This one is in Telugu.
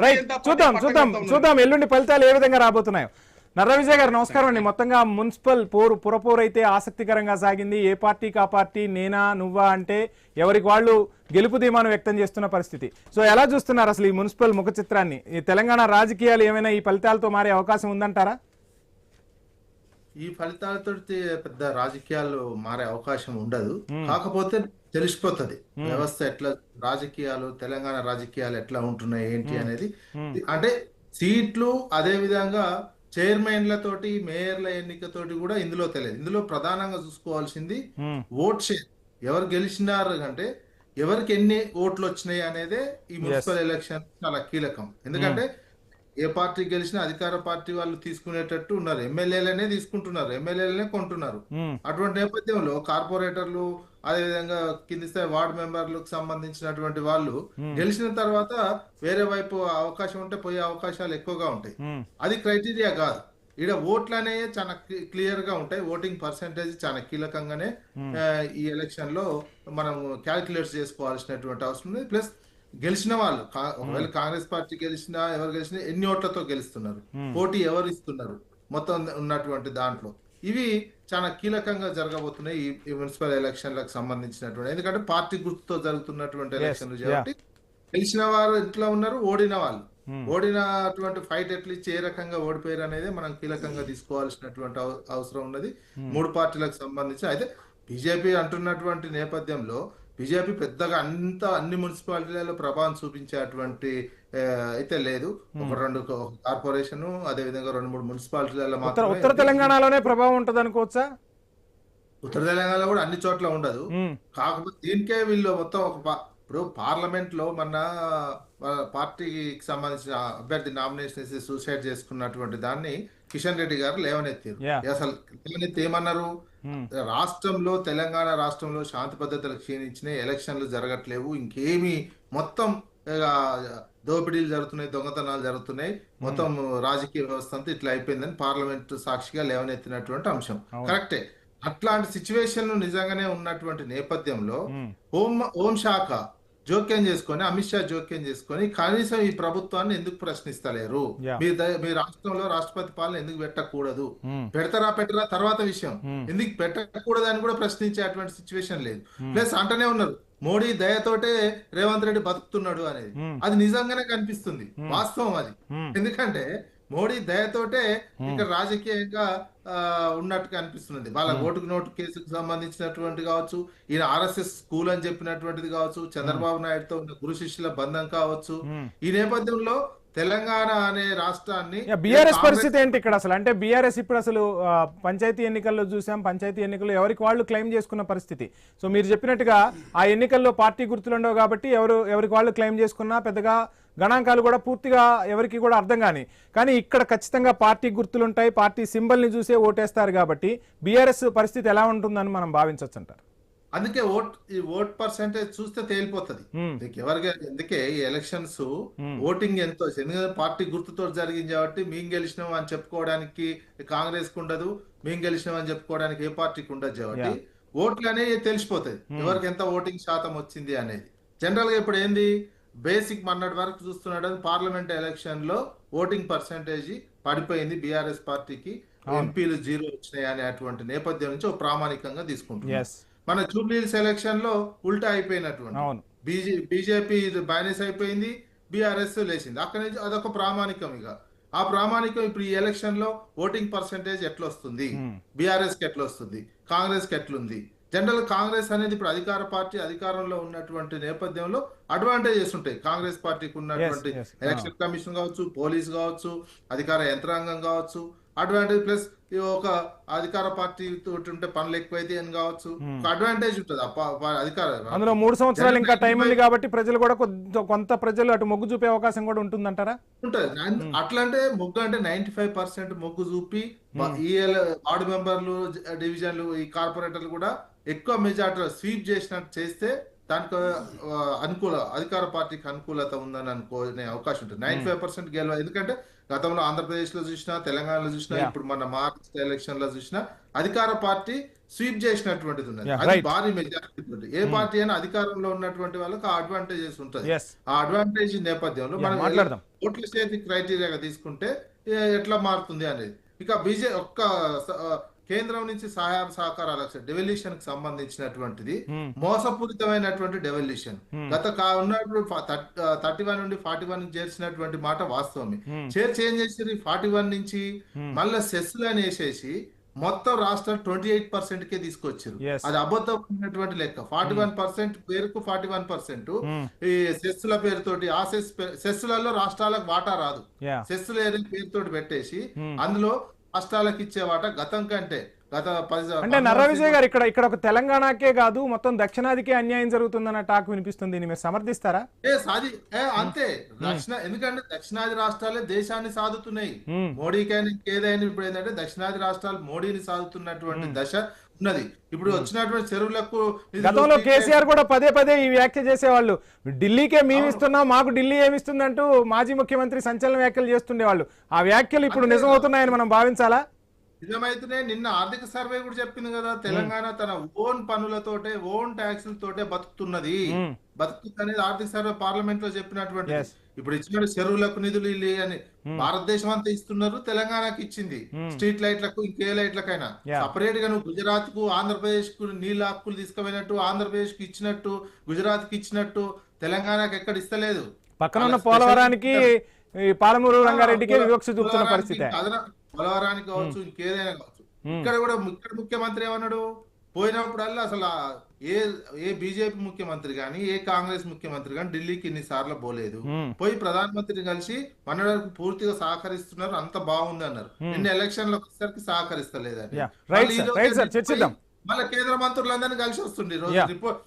రైట్, చూద్దాం చూద్దాం చూద్దాం ఎల్లుండి ఫలితాలు ఏ విధంగా రాబోతున్నాయో. నర్రా విజయ్ గారు నమస్కారం అండి. మొత్తంగా మున్సిపల్ పురపోరు అయితే ఆసక్తికరంగా సాగింది. ఏ పార్టీకి ఆ పార్టీ, నేనా నువ్వా అంటే ఎవరికి వాళ్ళు గెలుపు ధీమాను వ్యక్తం చేస్తున్న పరిస్థితి. సో ఎలా చూస్తున్నారు అసలు ఈ మున్సిపల్ ముఖ చిత్రాన్ని? ఈ తెలంగాణ రాజకీయాలు ఏమైనా ఈ ఫలితాలతో మారే అవకాశం ఉందంటారా? ఈ ఫలితాలతో పెద్ద రాజకీయాలు మారే అవకాశం ఉండదు. కాకపోతే తెలిసిపోతుంది వ్యవస్థ ఎట్లా, రాజకీయాలు తెలంగాణ రాజకీయాలు ఎట్లా ఉంటున్నాయి ఏంటి అనేది. అంటే సీట్లు అదే విధంగా చైర్మన్లతోటి మేయర్ల ఎన్నికతోటి కూడా ఇందులో తెలియదు. ఇందులో ప్రధానంగా చూసుకోవాల్సింది ఓట్ షేర్, ఎవరు గెలిచినారు అంటే ఎవరికి ఎన్ని ఓట్లు వచ్చినాయి అనేదే ఈ మున్సిపల్ ఎలక్షన్ చాలా కీలకం. ఎందుకంటే ఏ పార్టీ గెలిచినా అధికార పార్టీ వాళ్ళు తీసుకునేటట్టు ఉన్నారు, ఎమ్మెల్యేలనే తీసుకుంటున్నారు, ఎమ్మెల్యేలనే కొంటున్నారు. అటువంటి నేపథ్యంలో కార్పొరేటర్లు అదేవిధంగా కింది స్థాయి వార్డు మెంబర్లకు సంబంధించినటువంటి వాళ్ళు గెలిచిన తర్వాత వేరే వైపు అవకాశం ఉంటే పోయే అవకాశాలు ఎక్కువగా ఉంటాయి. అది క్రైటీరియా కాదు. ఇక్కడ ఓట్లు అనేవి చాలా క్లియర్ గా ఉంటాయి. ఓటింగ్ పర్సెంటేజ్ చాలా కీలకంగానే ఈ ఎలక్షన్ లో మనం క్యాలిక్యులేట్ చేసుకోవాల్సినటువంటి అవసరం ఉంది. ప్లస్ గెలిచిన వాళ్ళు ఒకవేళ కాంగ్రెస్ పార్టీ గెలిచినా ఎవరు గెలిచినా ఎన్ని ఓట్లతో గెలుస్తున్నారు, పోటీ ఎవరు ఇస్తున్నారు, మొత్తం ఉన్నటువంటి దాంట్లో ఇవి చాలా కీలకంగా జరగబోతున్నాయి ఈ మున్సిపల్ ఎలక్షన్లకు సంబంధించినటువంటి. ఎందుకంటే పార్టీ గుర్తుతో జరుగుతున్నటువంటి ఎలక్షన్లు కాబట్టి గెలిచిన వారు ఎట్లా ఉన్నారు, ఓడిన వాళ్ళు ఓడినటువంటి ఫైట్ ఎట్లా ఇచ్చి ఏ రకంగా ఓడిపోయారు అనేది మనం కీలకంగా తీసుకోవాల్సినటువంటి అవసరం ఉన్నది మూడు పార్టీలకు సంబంధించి. అయితే బీజేపీ అంటున్నటువంటి నేపథ్యంలో బీజేపీ పెద్దగా అన్ని మున్సిపాలిటీలలో ప్రభావం చూపించేటువంటి అయితే లేదు. ఒక రెండు కార్పొరేషన్ అదే విధంగా 2-3 మున్సిపాలిటీలలో మాత్రమే. ఉత్తర తెలంగాణలోనే ప్రభావం ఉంటది అనుకోవచ్చా? ఉత్తర తెలంగాణలో కూడా అన్ని చోట్ల ఉండదు. కాకపోతే దీనికే వీళ్ళు మొత్తం ఇప్పుడు పార్లమెంట్ లో మన పార్టీకి సంబంధించిన అభ్యర్థి నామినేషన్ వేసి సూసైడ్ చేసుకున్నటువంటి దాన్ని కిషన్ రెడ్డి గారు లేవనెత్తారు. అసలు లేవనెత్తి ఏమన్నారు, రాష్ట్రంలో తెలంగాణ రాష్ట్రంలో శాంతి భద్రతలు క్షీణించినాయి, ఎలక్షన్లు జరగట్లేవు, ఇంకేమి మొత్తం దోపిడీలు జరుగుతున్నాయి, దొంగతనాలు జరుగుతున్నాయి, మొత్తం రాజకీయ వ్యవస్థ అంతా ఇట్లా అయిపోయిందని పార్లమెంట్ సాక్షిగా లేవనెత్తినటువంటి అంశం కరెక్టే. అట్లాంటి సిచ్యువేషన్ నిజంగానే ఉన్నటువంటి నేపథ్యంలో హోంశాఖ జోక్యం చేసుకొని, అమిత్ షా జోక్యం చేసుకొని కనీసం ఈ ప్రభుత్వాన్ని ఎందుకు ప్రశ్నిస్తలేరు, మీ రాష్ట్రంలో రాష్ట్రపతి పాలన ఎందుకు పెట్టకూడదు, పెట్టరా తర్వాత విషయం, ఎందుకు పెట్టకూడదు అని కూడా ప్రశ్నించేటువంటి సిచ్యువేషన్ లేదు. ప్లస్ అంటనే ఉన్నారు మోడీ దయతోటే రేవంత్ రెడ్డి బతుకుతున్నాడు అనేది. అది నిజంగానే కనిపిస్తుంది, వాస్తవం అది. ఎందుకంటే మోడీ దయతోటే ఇక్కడ రాజకీయంగా ఉన్నట్టుగా అనిపిస్తున్నది. వాళ్ళ ఓటుకు నోటు కేసుకు సంబంధించినటువంటి కావచ్చు, ఈయన ఆర్ఎస్ఎస్ స్కూల్ అని చెప్పినటువంటిది కావచ్చు, చంద్రబాబు నాయుడుతో ఉన్న గురు శిష్యుల బంధం కావచ్చు. ఈ నేపథ్యంలో తెలంగాణ అనే రాష్ట్రాన్ని బీఆర్ఎస్ పరిస్థితి ఏంటి ఇక్కడ అసలు? అంటే బీఆర్ఎస్ ఇప్పుడు అసలు పంచాయతీ ఎన్నికల్లో చూసాం, పంచాయతీ ఎన్నికల్లో ఎవరికి వాళ్ళు క్లెయిమ్ చేసుకున్న పరిస్థితి. సో మీరు చెప్పినట్టుగా ఆ ఎన్నికల్లో పార్టీ గుర్తులు ఉండవు కాబట్టి ఎవరికి వాళ్ళు క్లెయిమ్ చేసుకున్నా పెద్దగా గణాంకాలు కూడా పూర్తిగా ఎవరికి కూడా అర్థం కానీ ఇక్కడ ఖచ్చితంగా పార్టీ గుర్తులు ఉంటాయి, పార్టీ సింబల్ ని చూసే ఓటేస్తారు కాబట్టి బీఆర్ఎస్ పరిస్థితి ఎలా ఉంటుందని మనం భావించవచ్చు అంటారు. అందుకే ఓట్ పర్సెంటేజ్ చూస్తే తేలిపోతుంది ఎవరికి. అందుకే ఈ ఎలక్షన్స్ ఓటింగ్ ఎంతో, ఎందుకంటే పార్టీ గుర్తుతో జరిగింది కాబట్టి మేము గెలిచినాం అని చెప్పుకోవడానికి కాంగ్రెస్ కు ఉండదు, మేము గెలిచినాం అని చెప్పుకోవడానికి ఏ పార్టీకి ఉండదు కాబట్టి ఓట్లు అనేవి తెలిసిపోతాయి ఎవరికి ఎంత ఓటింగ్ శాతం వచ్చింది అనేది. జనరల్ గా ఇప్పుడు ఏంది బేసిక్ మొన్నటి వరకు చూస్తున్నాడు, పార్లమెంట్ ఎలక్షన్ లో ఓటింగ్ పర్సెంటేజ్ పడిపోయింది బీఆర్ఎస్ పార్టీకి, ఎంపీలు 0 వచ్చినాయి అనేటువంటి నేపథ్యం నుంచి ఒక ప్రామాణికంగా తీసుకుంటున్నాం. మన జూబ్లీహిల్స్ ఎలక్షన్ లో ఉల్టా అయిపోయినటువంటి బీజేపీ బ్యానెస్ అయిపోయింది, బీఆర్ఎస్ లేచింది. అక్కడి నుంచి అదొక ప్రామాణికం. ఇక ఆ ప్రామాణికం ఇప్పుడు ఈ ఎలక్షన్ లో ఓటింగ్ పర్సెంటేజ్ ఎట్లా వస్తుంది, బీఆర్ఎస్ కి ఎట్లా వస్తుంది, కాంగ్రెస్ కి ఎట్లుంది. జనరల్ కాంగ్రెస్ అనేది ఇప్పుడు అధికార పార్టీ అధికారంలో ఉన్నటువంటి నేపథ్యంలో అడ్వాంటేజెస్ ఉంటాయి. కాంగ్రెస్ పార్టీకి ఉన్నటువంటి ఎలక్షన్ కమిషన్ కావచ్చు, పోలీస్ కావచ్చు, అధికార యంత్రాంగం కావచ్చు, అడ్వాంటేజ్. ప్లస్ ఒక అధికార పార్టీ తోటి ఉంటే పనులు ఎక్కువైతే అని కావచ్చు, అడ్వాంటేజ్ ఉంటుంది అధికారం. అందులో 3 సంవత్సరాలు ఇంకా టైం ఉంది కాబట్టి ప్రజలు కూడా కొంత ప్రజలు అటు మొగ్గు చూపే అవకాశం కూడా ఉంటుందంటారా? ఉంటుంది. అట్లా అంటే మొగ్గు అంటే 95% మొగ్గు చూపి ఈ వార్డు మెంబర్లు, డివిజన్లు, ఈ కార్పొరేటర్లు కూడా ఎక్కువ మెజార్టీ స్వీప్ చేసినట్టు చేస్తే దానికి అనుకూల అధికార పార్టీకి అనుకూలత ఉందని అనుకునే అవకాశం ఉంటుంది. 95% గెలవ, ఎందుకంటే గతంలో ఆంధ్రప్రదేశ్ లో చూసినా, తెలంగాణలో చూసినా, యా ఇప్పుడు మన మహారాష్ట్ర ఎలక్షన్ లో చూసినా అధికార పార్టీ స్వీప్ చేసినటువంటిది ఉన్నది. యా అది రైట్ భారీ మెజారిటీ ఉంటుంది. ఏ పార్టీ అయినా అధికారంలో ఉన్నటువంటి వాళ్ళకి ఆ అడ్వాంటేజెస్ ఉంటుంది. ఎస్ ఆ అడ్వాంటేజ్ నేపథ్యంలో మనం మాట్లాడదాం. ఓట్ల చేతి క్రైటీరియాగా తీసుకుంటే ఎట్లా మారుతుంది అనేది. ఇక ఒక్క కేంద్రం నుంచి సహాయ సహకారాలు డెవల్యూషన్ కి సంబంధించినటువంటిది మోసపూరితమైనటువంటి డెవల్యూషన్. ఉన్నప్పుడు 31 నుండి 41 చేర్చినటువంటి మాట వాస్తవమే. ఏం చేసి 41 నుంచి మళ్ళీ సెస్ అని వేసేసి మొత్తం రాష్ట్రాలు 28% కే తీసుకొచ్చారు. Yes. అది అబద్ధమైనటువంటి లెక్క. 41% పేరుకు 41% ఈ సెస్సుల పేరుతోటి, ఆ సెస్సులలో రాష్ట్రాలకు వాటా రాదు. యా సెస్సులు ఏదైనా పేరుతోటి పెట్టేసి అందులో రాష్ట్రాలకు ఇచ్చే వాటా గతం కంటే గత అంటే నర్రా విజయ్ గారు ఇక్కడ ఒక తెలంగాణకే కాదు మొత్తం దక్షిణాదికే అన్యాయం జరుగుతుందన్న టాక్ వినిపిస్తుంది. దీన్ని మీరు సమర్థిస్తారా? అంతే. ఎందుకంటే దక్షిణాది రాష్ట్రాలే దేశాన్ని సాదుతున్నాయి. మోడీకైనా ఇంకేదైనా ఇప్పుడు ఏంటంటే దక్షిణాది రాష్ట్రాలు మోడీని సాదుతున్నటువంటి దశ ఉన్నది. ఇప్పుడు వచ్చినటువంటి చెరువులకు గతంలో కేసీఆర్ కూడా పదే ఈ వ్యాఖ్య చేసేవాళ్ళు. ఢిల్లీకే మేము ఇస్తున్నాం, మాకు ఢిల్లీ ఏమిస్తుందంటూ మాజీ ముఖ్యమంత్రి సంచలన వ్యాఖ్యలు చేస్తుండేవాళ్ళు. ఆ వ్యాఖ్యలు ఇప్పుడు నిజమవుతున్నాయని మనం భావించాలా? నిజమైతేనే నిన్న ఆర్థిక సర్వే కూడా చెప్పింది కదా, తెలంగాణ తన ఓన్ పనులతోటే, ఓన్ ట్యాక్సులతోటే బతుకుతున్నది అనేది ఆర్థిక సర్వే పార్లమెంట్ లో చెప్పినటువంటి. ఇప్పుడు ఇచ్చిన చెరువులకు నిధులు అని భారతదేశం అంతా ఇస్తున్నారు, తెలంగాణకి ఇచ్చింది. స్ట్రీట్ లైట్లకు, ఇంకే లైట్లకైనా సపరేట్ గా నువ్వు గుజరాత్ కు, ఆంధ్రప్రదేశ్ కు నీళ్ళ హక్కులు తీసుకుపోయినట్టు, ఆంధ్రప్రదేశ్ కి ఇచ్చినట్టు, గుజరాత్ కి ఇచ్చినట్టు తెలంగాణకి ఎక్కడ ఇస్తలేదు. పక్కన ఉన్న పోలవరానికి, పాలమూరు రంగారెడ్డికి వివక్ష చూపుతున్న పరిస్థితి. పోలవరానికి కావచ్చు, ఇంకేదైనా కావచ్చు. ఇక్కడ ముఖ్యమంత్రి ఏమన్నాడు, పోయినప్పుడల్లా అసలు ఏ బీజేపీ ముఖ్యమంత్రి గాని, ఏ కాంగ్రెస్ ముఖ్యమంత్రి గాని ఢిల్లీకి ఇన్ని సార్లు పోలేదు. పోయి ప్రధానమంత్రిని కలిసి మనకు పూర్తిగా సహకరిస్తున్నారు, అంత బాగుంది అన్నారు. నిన్న ఎలక్షన్ లో వచ్చేసరికి సహకరిస్తలేదని. మళ్ళీ కేంద్ర మంత్రులందరినీ కలిసి వస్తుంది. రిపోర్ట్